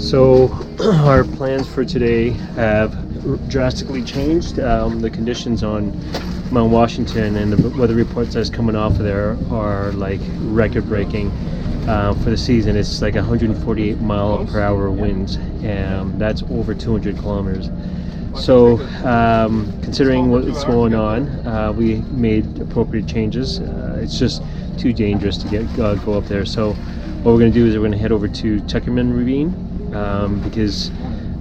So our plans for today have drastically changed. The conditions on Mount Washington and the weather reports that's coming off of there are like record-breaking for the season. It's like 148 mile per hour winds, and that's over 200 kilometers. So considering what's going on, we made appropriate changes. It's just too dangerous to go up there. So what we're going to do is we're going to head over to Tuckerman Ravine, because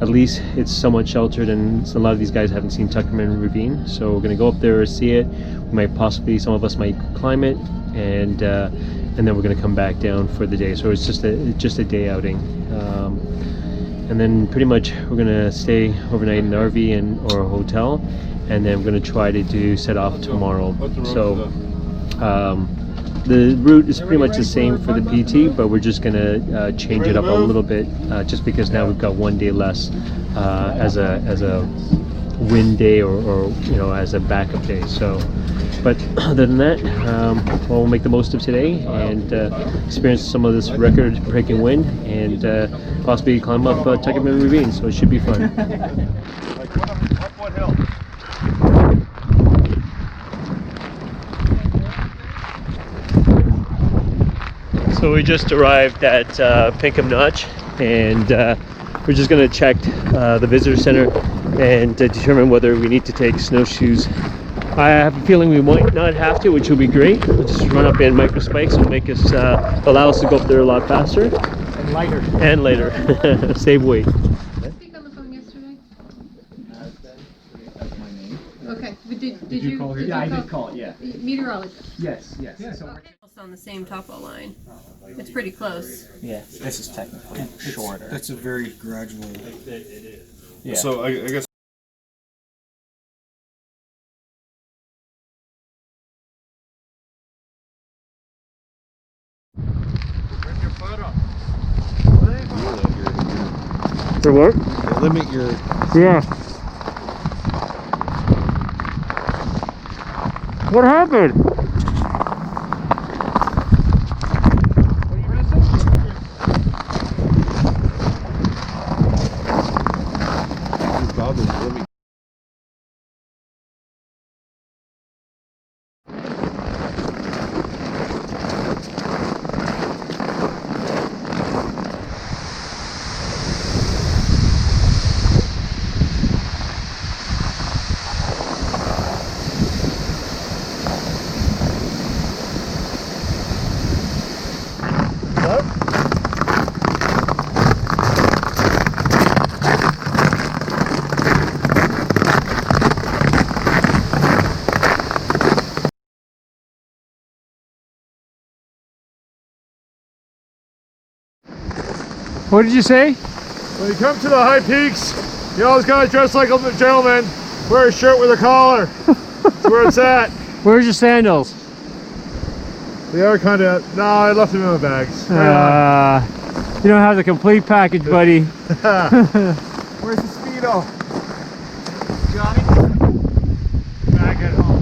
at least it's somewhat sheltered, and a lot of these guys haven't seen Tuckerman Ravine. So we're going to go up there, see it. We might possibly, some of us might climb it, and then we're going to come back down for the day. So it's just a day outing, and then pretty much we're going to stay overnight in the RV or a hotel, and then we're going to try to set off tomorrow. So the route is pretty much the same for the PT, but we're just gonna change it up a little bit, just because now we've got one day less as a wind day, or you know, as a backup day. So, but other than that, we'll make the most of today and experience some of this record-breaking wind, and possibly climb up Tuckerman Ravine. So it should be fun. Up what hill? So we just arrived at Pinkham Notch, and we're just going to check the visitor center and determine whether we need to take snowshoes. I have a feeling we might not have to, which will be great. We'll just run up in micro spikes and make us allow us to go up there a lot faster and lighter. Save weight. Speak on the phone yesterday. That's my name. Okay, but did you call here? Yeah, I did call. Yeah. Meteorologist. Yes. So we're on the same topo line. It's pretty close. Yeah, this is technically shorter. That's a very gradual. Yeah. So I guess. Bring your foot up. For what? Limit your. Yeah. What happened? What did you say? When you come to the high peaks, you always gotta dress like a gentleman. Wear a shirt with a collar. That's where it's at. Where's your sandals? They are kind of. No, I left them in my bags. You don't have the complete package, buddy. Where's the Speedo? Johnny? Back at home.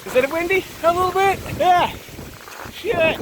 Is it windy? A little bit? Yeah. Shit.